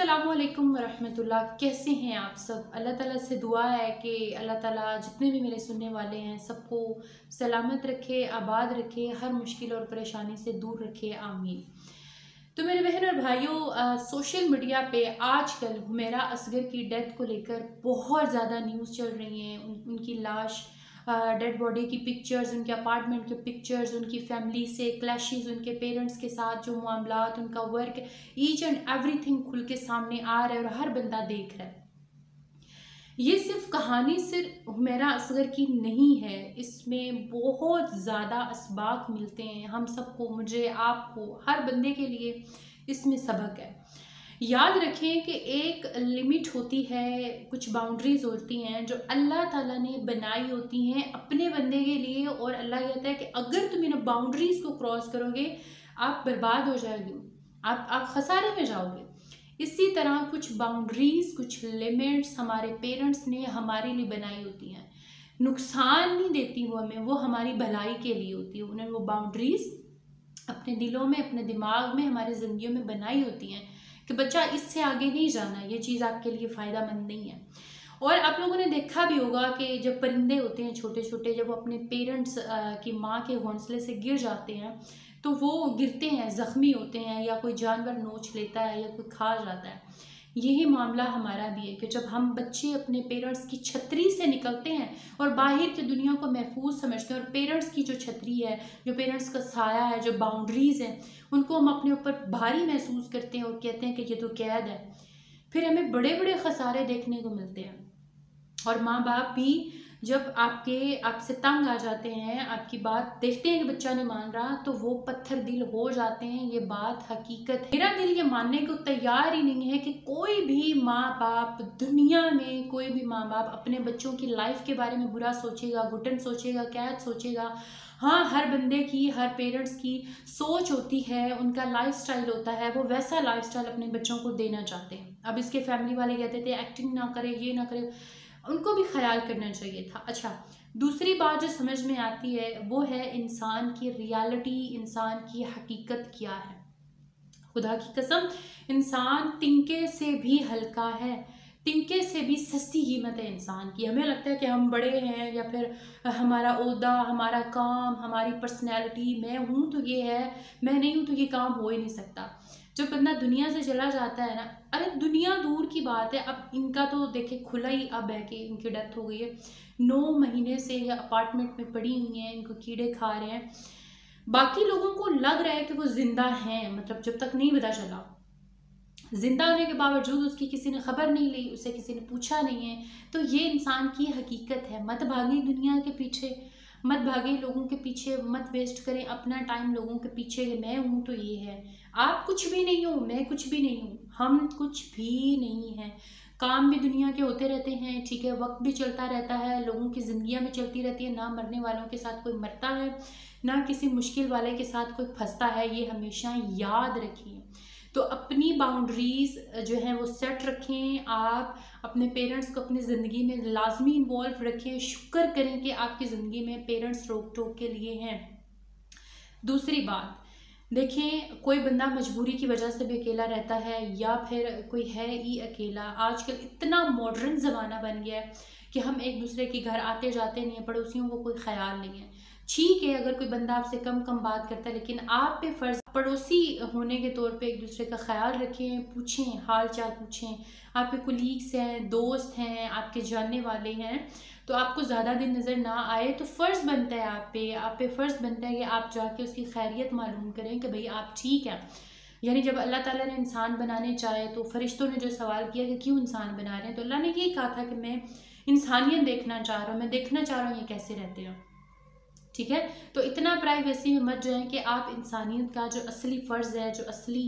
अस्सलामुअलैकुम वरहमतुल्लाह। कैसे हैं आप सब? अल्लाह ताला से दुआ है कि अल्लाह ताला जितने भी मेरे सुनने वाले हैं सबको सलामत रखे, आबाद रखे, हर मुश्किल और परेशानी से दूर रखे, आमीन। तो मेरे बहन और भाइयों, सोशल मीडिया पे आजकल हुमैरा असगर की डेथ को लेकर बहुत ज़्यादा न्यूज़ चल रही हैं। उनकी लाश, डेड बॉडी की पिक्चर्स, उनके अपार्टमेंट के पिक्चर्स, उनकी फैमिली से क्लैशेस, उनके पेरेंट्स के साथ जो मामलात, उनका वर्क, ईच एंड एवरीथिंग खुल के सामने आ रहा है और हर बंदा देख रहा है। ये सिर्फ कहानी सिर्फ हुमैरा असगर की नहीं है, इसमें बहुत ज़्यादा असबाक मिलते हैं हम सबको, मुझे, आपको, हर बंदे के लिए इसमें सबक है। याद रखें कि एक लिमिट होती है, कुछ बाउंड्रीज होती हैं जो अल्लाह ताला ने बनाई होती हैं अपने बंदे के लिए, और अल्लाह कहता है कि अगर तुम इन बाउंड्रीज को क्रॉस करोगे आप बर्बाद हो जाओगे, आप खसारे में जाओगे। इसी तरह कुछ बाउंड्रीज, कुछ लिमिट्स हमारे पेरेंट्स ने हमारे लिए बनाई होती हैं। नुकसान नहीं देती वो हमें, वो हमारी भलाई के लिए होती है। उन्होंने वो बाउंड्रीज अपने दिलों में, अपने दिमाग में, हमारी ज़िंदगियों में बनाई होती हैं कि बच्चा इससे आगे नहीं जाना, ये चीज़ आपके लिए फ़ायदा मंद नहीं है। और आप लोगों ने देखा भी होगा कि जब परिंदे होते हैं छोटे छोटे, जब वो अपने पेरेंट्स की माँ के घोंसले से गिर जाते हैं तो वो गिरते हैं, ज़ख्मी होते हैं, या कोई जानवर नोच लेता है या कोई खा जाता है। यही मामला हमारा भी है कि जब हम बच्चे अपने पेरेंट्स की छतरी से निकलते हैं और बाहर की दुनिया को महफूज समझते हैं, और पेरेंट्स की जो छतरी है, जो पेरेंट्स का साया है, जो बाउंड्रीज़ हैं, उनको हम अपने ऊपर भारी महसूस करते हैं और कहते हैं कि ये तो कैद है। फिर हमें बड़े बड़े खसारे देखने को मिलते हैं। और माँ बाप भी जब आपसे तंग आ जाते हैं, आपकी बात देखते हैं कि बच्चा नहीं मान रहा, तो वो पत्थर दिल हो जाते हैं। ये बात हकीकत है। मेरा दिल ये मानने को तैयार ही नहीं है कि कोई भी माँ बाप दुनिया में, कोई भी माँ बाप अपने बच्चों की लाइफ के बारे में बुरा सोचेगा, घुटन सोचेगा, कैद सोचेगा। हाँ, हर बंदे की, हर पेरेंट्स की सोच होती है, उनका लाइफस्टाइल होता है, वो वैसा लाइफस्टाइल अपने बच्चों को देना चाहते हैं। अब इसके फैमिली वाले कहते थे एक्टिंग ना करे, ये ना करे, उनको भी ख्याल करना चाहिए था। अच्छा, दूसरी बात जो समझ में आती है वो है इंसान की रियलिटी, इंसान की हकीकत क्या है। खुदा की कसम, इंसान तिनके से भी हल्का है, तिनके से भी सस्ती कीमत है इंसान की। हमें लगता है कि हम बड़े हैं, या फिर हमारा ओहदा, हमारा काम, हमारी पर्सनैलिटी, मैं हूँ तो ये है, मैं नहीं हूँ तो ये काम हो ही नहीं सकता। जब बंदा दुनिया से चला जाता है ना, अरे दुनिया दूर की बात है, अब इनका तो देखिए खुला ही अब है कि इनकी डेथ हो गई है। 9 महीने से ये अपार्टमेंट में पड़ी हुई हैं, इनको कीड़े खा रहे हैं। बाकी लोगों को लग रहा है कि वो जिंदा हैं, मतलब जब तक नहीं पता चला, जिंदा होने के बावजूद उसकी किसी ने खबर नहीं ली, उसे किसी ने पूछा नहीं है। तो ये इंसान की हकीकत है। मत भागे दुनिया के पीछे, मत भागे लोगों के पीछे, मत वेस्ट करें अपना टाइम लोगों के पीछे कि मैं हूँ तो ये है। आप कुछ भी नहीं हो, मैं कुछ भी नहीं हूँ, हम कुछ भी नहीं है। काम भी दुनिया के होते रहते हैं, ठीक है, वक्त भी चलता रहता है, लोगों की जिंदगियां भी चलती रहती है। ना मरने वालों के साथ कोई मरता है, ना किसी मुश्किल वाले के साथ कोई फंसता है, ये हमेशा याद रखिए। तो अपनी बाउंड्रीज जो है वो सेट रखें। आप अपने पेरेंट्स को अपनी ज़िंदगी में लाजमी इन्वॉल्व रखें। शुक्र करें कि आपकी ज़िंदगी में पेरेंट्स रोक टोक के लिए हैं। दूसरी बात, देखें, कोई बंदा मजबूरी की वजह से भी अकेला रहता है, या फिर कोई है ही अकेला। आजकल इतना मॉडर्न ज़माना बन गया है कि हम एक दूसरे के घर आते जाते नहीं हैं, पड़ोसियों को कोई ख्याल नहीं है। ठीक है, अगर कोई बंदा आपसे कम कम बात करता है, लेकिन आप पे फ़र्ज़ पड़ोसी होने के तौर पे एक दूसरे का ख्याल रखें, पूछें, हाल चाल पूछें। आपके कुलीग्स हैं, दोस्त हैं, आपके जानने वाले हैं, तो आपको ज़्यादा दिन नज़र ना आए तो फ़र्ज़ बनता है आप पे फ़र्ज़ बनता है कि आप जाके उसकी खैरियत मालूम करें कि भाई आप ठीक हैं। यानी जब अल्लाह ताला ने इंसान बनाने चाहे तो फ़रिश्तों ने जो सवाल किया कि क्यों इंसान बना रहे हैं, तो अल्लाह ने यही कहा था कि मैं इंसानियत देखना चाह रहा हूँ, मैं देखना चाह रहा हूँ ये कैसे रहते हैं। ठीक है, तो इतना प्राइवेसी में मत जाएं कि आप इंसानियत का जो असली फ़र्ज़ है, जो असली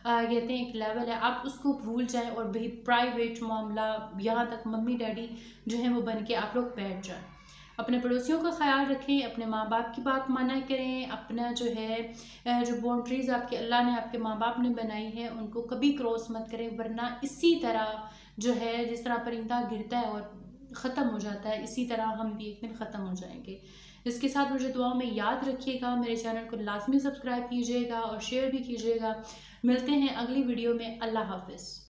कहते हैं एक लेवल है, आप उसको भूल जाएं और भी प्राइवेट मामला, यहाँ तक मम्मी डैडी जो है वो बन के आप लोग बैठ जाएं। अपने पड़ोसियों का ख्याल रखें, अपने माँ बाप की बात माना करें, अपना जो है जो बाउंड्रीज़ आपके अल्लाह ने, आपके माँ बाप ने बनाई है, उनको कभी क्रॉस मत करें। वरना इसी तरह जो है, जिस तरह परिंदा गिरता है और ख़त्म हो जाता है, इसी तरह हम भी एक दिन ख़त्म हो जाएंगे। इसके साथ मुझे दुआओं में याद रखिएगा। मेरे चैनल को लाजमी सब्सक्राइब कीजिएगा और शेयर भी कीजिएगा। मिलते हैं अगली वीडियो में। अल्लाह हाफ़िज़।